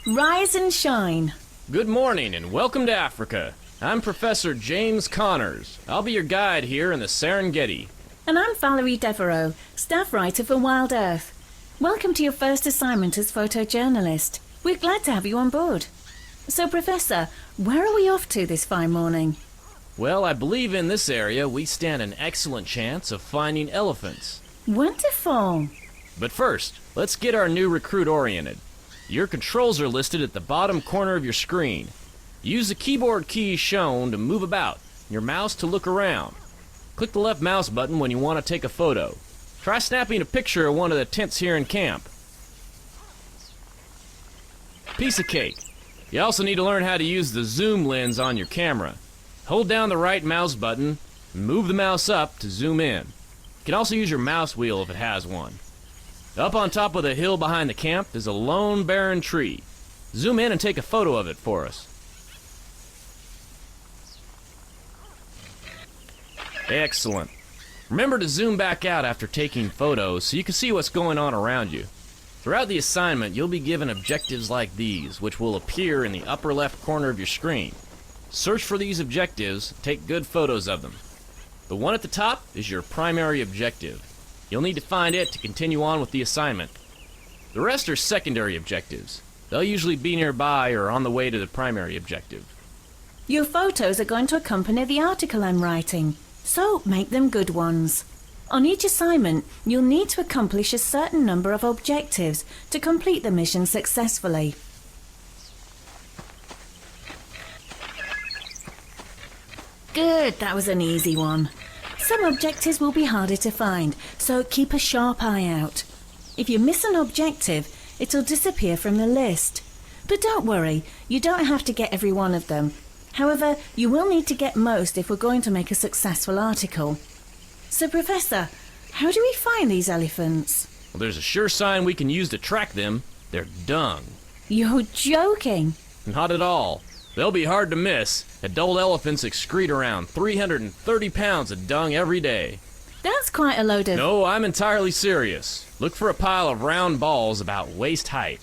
Rise and shine. Good morning and welcome to Africa. I'm Professor James Connors. I'll be your guide here in the Serengeti. And I'm Valerie Devereaux, staff writer for Wild Earth. Welcome to your first assignment as photojournalist. We're glad to have you on board. So, Professor, where are we off to this fine morning? Well, I believe in this area we stand an excellent chance of finding elephants. Wonderful. But first, let's get our new recruit oriented. Your controls are listed at the bottom corner of your screen. Use the keyboard keys shown to move about, your mouse to look around. Click the left mouse button when you want to take a photo. Try snapping a picture of one of the tents here in camp. Piece of cake. You also need to learn how to use the zoom lens on your camera. Hold down the right mouse button and move the mouse up to zoom in. You can also use your mouse wheel if it has one. Up on top of the hill behind the camp is a lone barren tree. Zoom in and take a photo of it for us. Excellent. Remember to zoom back out after taking photos so you can see what's going on around you. Throughout the assignment, you'll be given objectives like these, which will appear in the upper left corner of your screen. Search for these objectives, take good photos of them. The one at the top is your primary objective. You'll need to find it to continue on with the assignment. The rest are secondary objectives. They'll usually be nearby or on the way to the primary objective. Your photos are going to accompany the article I'm writing, so make them good ones. On each assignment, you'll need to accomplish a certain number of objectives to complete the mission successfully. Good, that was an easy one. Some objectives will be harder to find, so keep a sharp eye out. If you miss an objective, it'll disappear from the list. But don't worry, you don't have to get every one of them. However, you will need to get most if we're going to make a successful article. So, Professor, how do we find these elephants? Well, there's a sure sign we can use to track them. They're dung. You're joking. Not at all. They'll be hard to miss. Adult elephants excrete around 330 pounds of dung every day. That's quite a load of... No, I'm entirely serious. Look for a pile of round balls about waist height.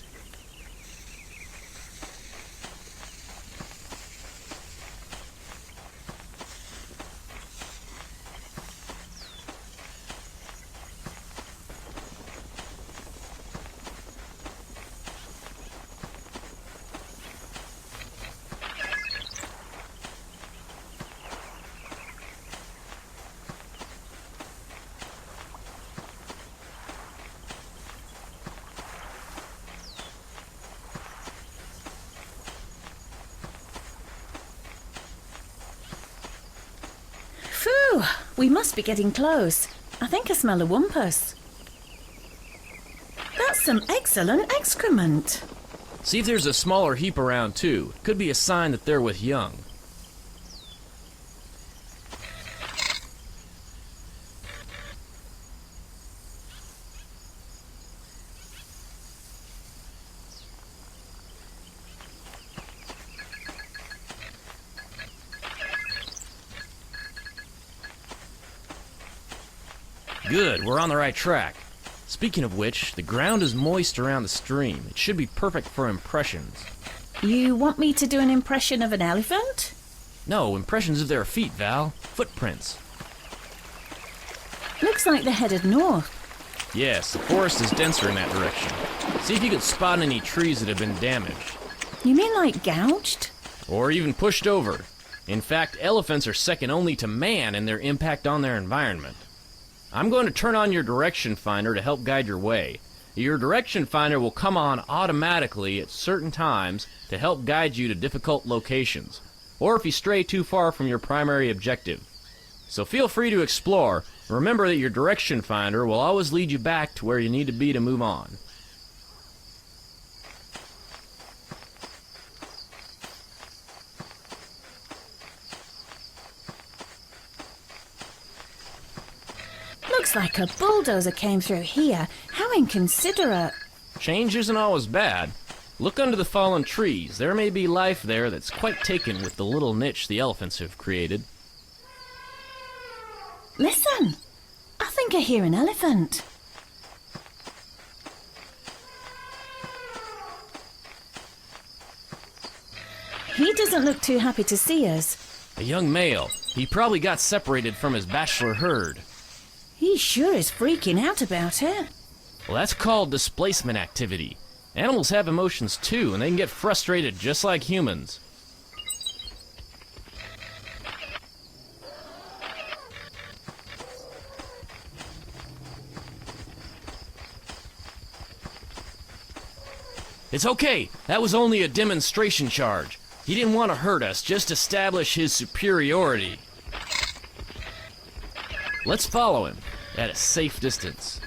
Phew, we must be getting close. I think I smell a wumpus. That's some excellent excrement. See if there's a smaller heap around too. Could be a sign that they're with young. Good, we're on the right track. Speaking of which, the ground is moist around the stream. It should be perfect for impressions. You want me to do an impression of an elephant? No, impressions of their feet, Val. Footprints. Looks like they're headed north. Yes, the forest is denser in that direction. See if you can spot any trees that have been damaged. You mean like gouged? Or even pushed over. In fact, elephants are second only to man in their impact on their environment. I'm going to turn on your direction finder to help guide your way. Your direction finder will come on automatically at certain times to help guide you to difficult locations, or if you stray too far from your primary objective. So feel free to explore. Remember that your direction finder will always lead you back to where you need to be to move on. Looks like a bulldozer came through here. How inconsiderate. Change isn't always bad. Look under the fallen trees. There may be life there that's quite taken with the little niche the elephants have created. Listen, I think I hear an elephant. He doesn't look too happy to see us. A young male. He probably got separated from his bachelor herd. He sure is freaking out about it. Well, that's called displacement activity. Animals have emotions too, and they can get frustrated just like humans. It's okay. That was only a demonstration charge. He didn't want to hurt us, just establish his superiority. Let's follow him at a safe distance.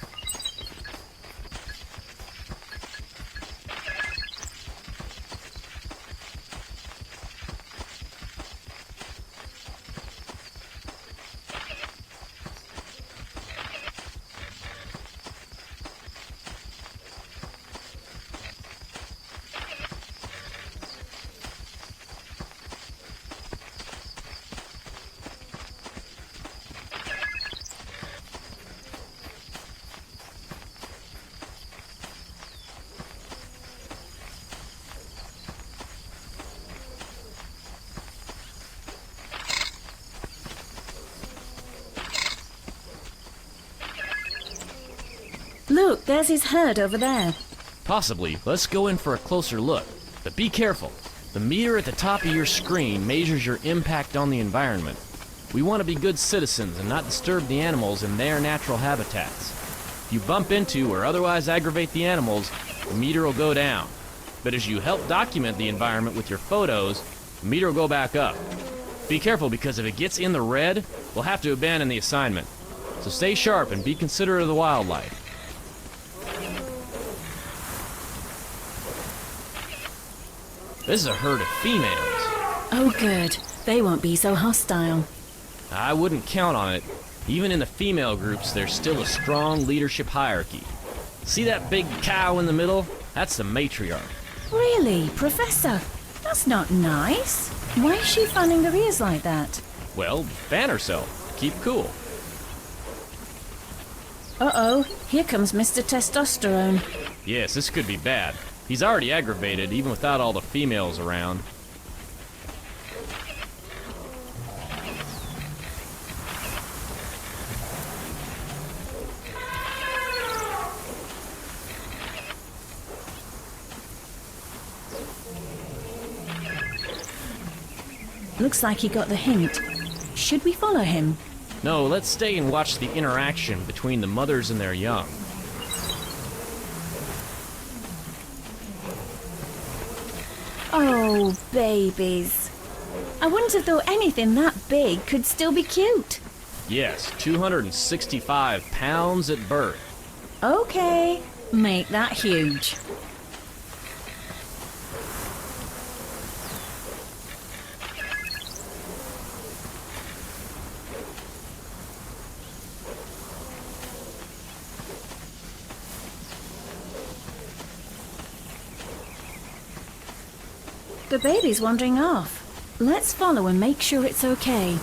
Look, there's his herd over there. Possibly. Let's go in for a closer look. But be careful. The meter at the top of your screen measures your impact on the environment. We want to be good citizens and not disturb the animals in their natural habitats. If you bump into or otherwise aggravate the animals, the meter will go down. But as you help document the environment with your photos, the meter will go back up. Be careful, because if it gets in the red, we'll have to abandon the assignment. So stay sharp and be considerate of the wildlife. This is a herd of females. Oh good, they won't be so hostile. I wouldn't count on it. Even in the female groups, there's still a strong leadership hierarchy. See that big cow in the middle? That's the matriarch. Really, Professor? That's not nice. Why is she fanning her ears like that? Well, fan herself. Keep cool. Uh-oh, here comes Mr. Testosterone. Yes, this could be bad. He's already aggravated, even without all the females around. Looks like he got the hint. Should we follow him? No, let's stay and watch the interaction between the mothers and their young. Oh, babies. I wouldn't have thought anything that big could still be cute. Yes, 265 pounds at birth. Okay, make that huge. The baby's wandering off. Let's follow and make sure it's okay.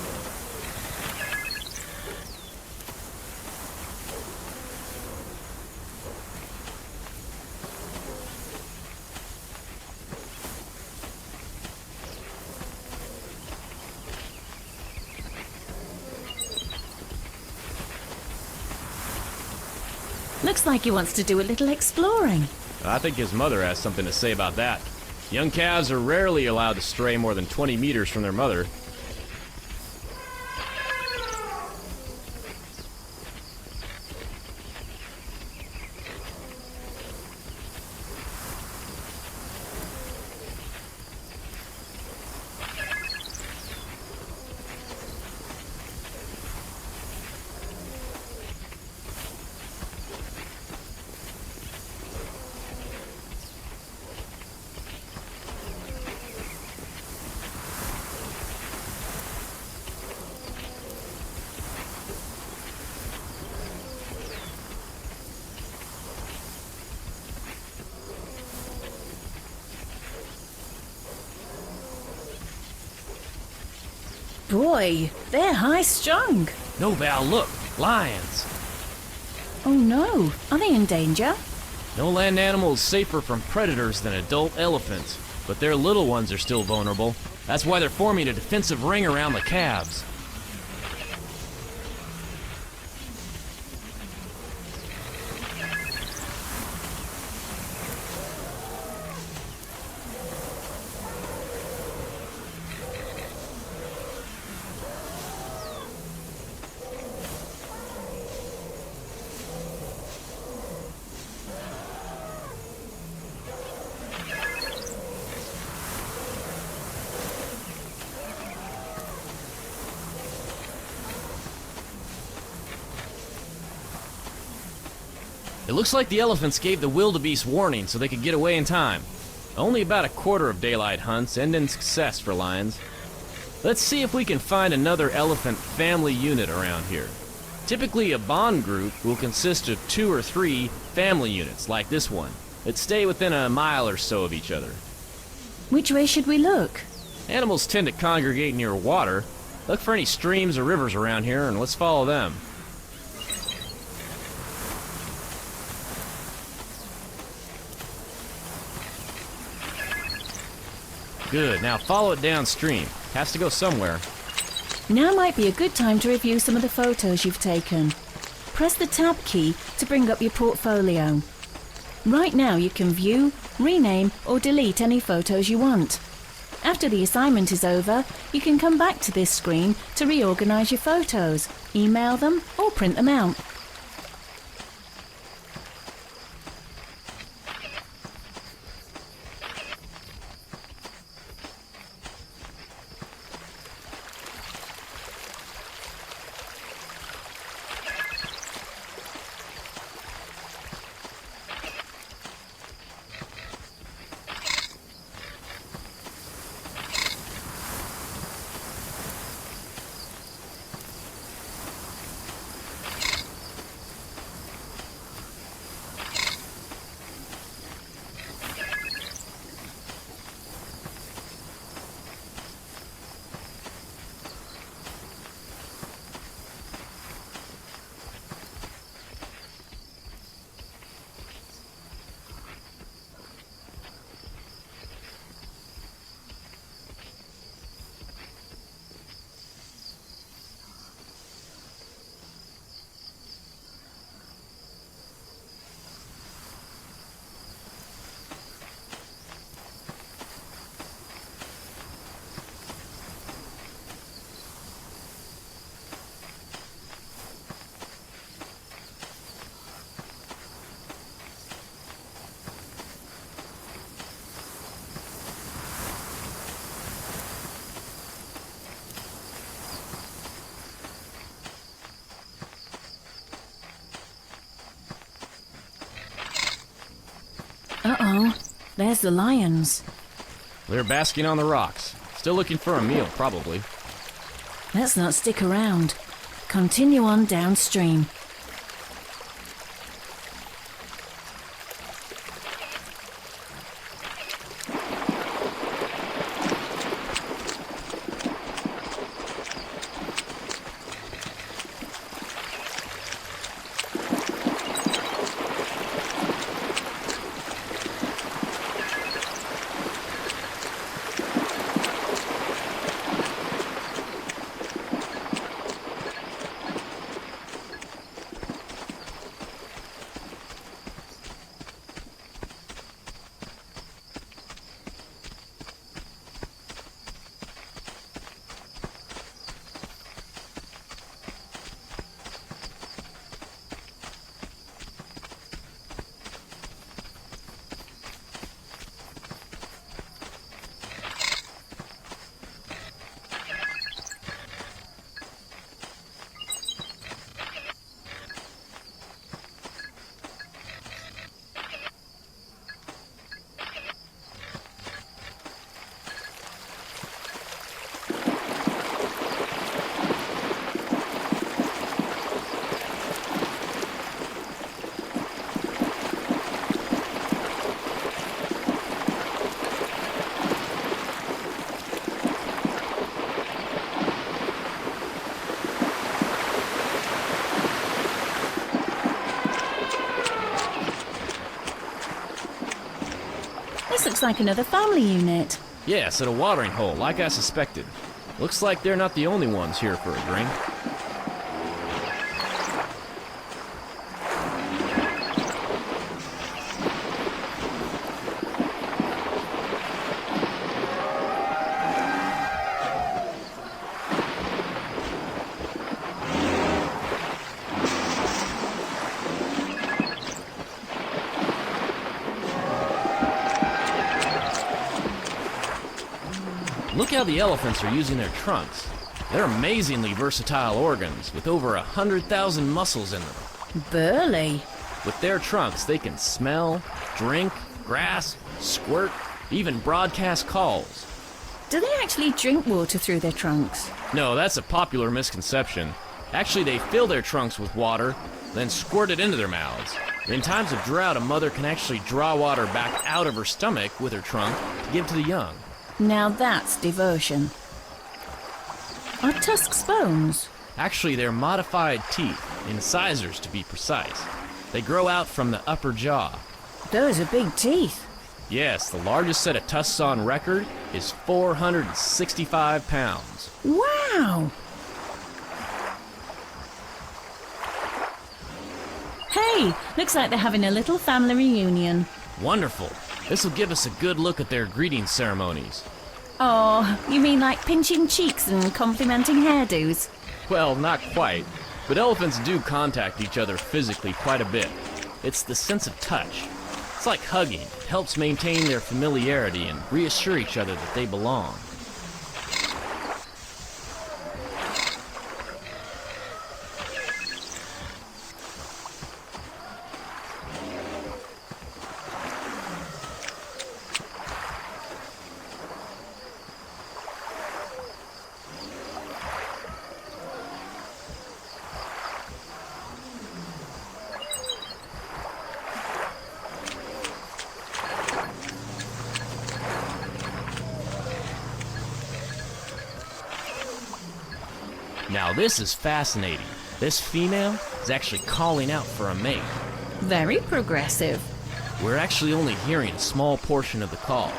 Looks like he wants to do a little exploring. I think his mother has something to say about that. Young calves are rarely allowed to stray more than 20 meters from their mother. Boy, they're high-strung. No, Val, look. Lions. Oh no, are they in danger? No land animal is safer from predators than adult elephants. but their little ones are still vulnerable. That's why they're forming a defensive ring around the calves. It looks like the elephants gave the wildebeest warning so they could get away in time. Only about a quarter of daylight hunts end in success for lions. Let's see if we can find another elephant family unit around here. Typically, a bond group will consist of 2 or 3 family units like this one that stay within a mile or so of each other. Which way should we look? Animals tend to congregate near water. Look for any streams or rivers around here and let's follow them. Good, now follow it downstream. Has to go somewhere. Now might be a good time to review some of the photos you've taken. Press the Tab key to bring up your portfolio. Right now you can view, rename or delete any photos you want. After the assignment is over, you can come back to this screen to reorganize your photos, email them or print them out. Uh-oh, there's the lions. They're basking on the rocks. Still looking for a meal, probably. Let's not stick around. Continue on downstream. This looks like another family unit. Yes, at a watering hole, like I suspected. Looks like they're not the only ones here for a drink. Look how the elephants are using their trunks. They're amazingly versatile organs with over 100,000 muscles in them. Burly. With their trunks, they can smell, drink, grasp, squirt, even broadcast calls. Do they actually drink water through their trunks? No, that's a popular misconception. Actually, they fill their trunks with water, then squirt it into their mouths. In times of drought, a mother can actually draw water back out of her stomach with her trunk to give to the young. Now that's devotion. Are tusks bones? Actually, they're modified teeth, incisors to be precise. They grow out from the upper jaw. Those are big teeth. Yes, the largest set of tusks on record is 465 pounds. Wow! Hey, looks like they're having a little family reunion. Wonderful. This will give us a good look at their greeting ceremonies. Oh, you mean like pinching cheeks and complimenting hairdos? Well, not quite, but elephants do contact each other physically quite a bit. It's the sense of touch. It's like hugging. It helps maintain their familiarity and reassure each other that they belong. Now this is fascinating. This female is actually calling out for a mate. Very progressive. We're actually only hearing a small portion of the call.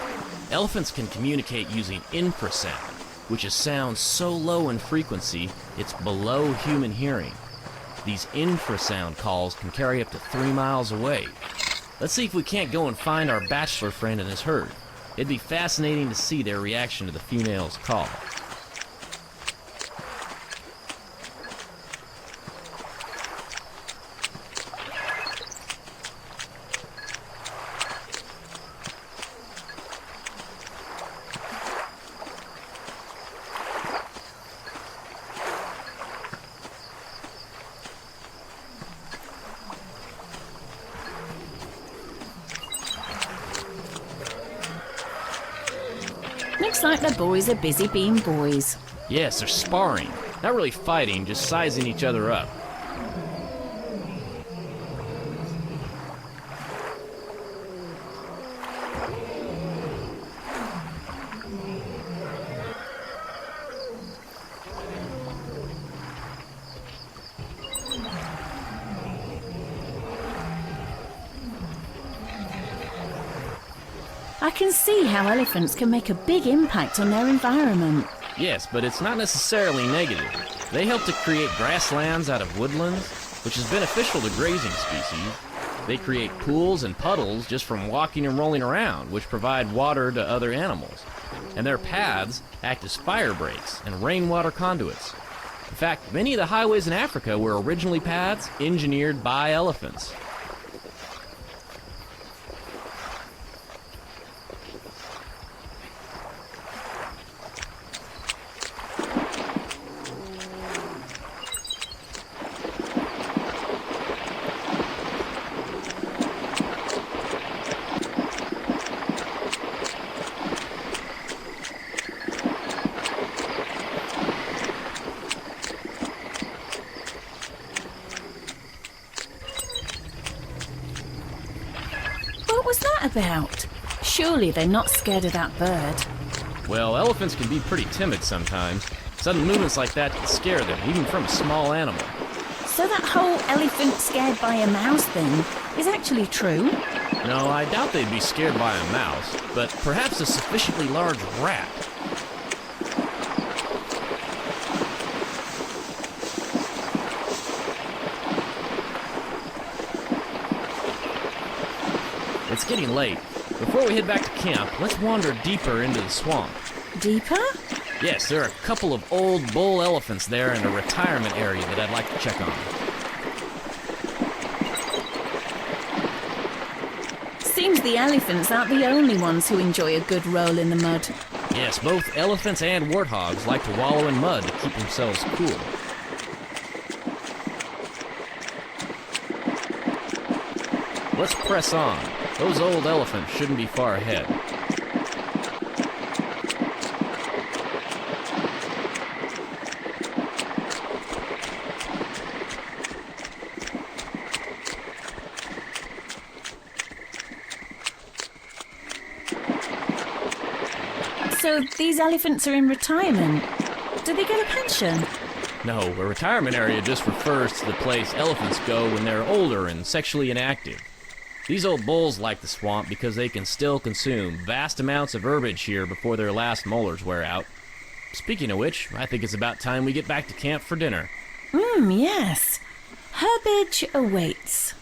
Elephants can communicate using infrasound, which is sound so low in frequency, it's below human hearing. These infrasound calls can carry up to 3 miles away. Let's see if we can't go and find our bachelor friend and his herd. It'd be fascinating to see their reaction to the female's call. Looks like the boys are busy being boys. Yes, they're sparring. Not really fighting, just sizing each other up. I can see how elephants can make a big impact on their environment. Yes, but it's not necessarily negative. They help to create grasslands out of woodlands, which is beneficial to grazing species. They create pools and puddles just from walking and rolling around, which provide water to other animals. And their paths act as fire breaks and rainwater conduits. In fact, many of the highways in Africa were originally paths engineered by elephants. What was that about? Surely they're not scared of that bird. Well, elephants can be pretty timid sometimes. Sudden movements like that can scare them, even from a small animal. So that whole elephant scared by a mouse thing is actually true? No, I doubt they'd be scared by a mouse, but perhaps a sufficiently large rat. It's getting late. Before we head back to camp, let's wander deeper into the swamp. Deeper? Yes, there are a couple of old bull elephants there and a retirement area that I'd like to check on. Seems the elephants aren't the only ones who enjoy a good roll in the mud. Yes, both elephants and warthogs like to wallow in mud to keep themselves cool. Let's press on. Those old elephants shouldn't be far ahead. So these elephants are in retirement. Do they get a pension? No, a retirement area just refers to the place elephants go when they're older and sexually inactive. These old bulls like the swamp because they can still consume vast amounts of herbage here before their last molars wear out. Speaking of which, I think it's about time we get back to camp for dinner. Yes. Herbage awaits.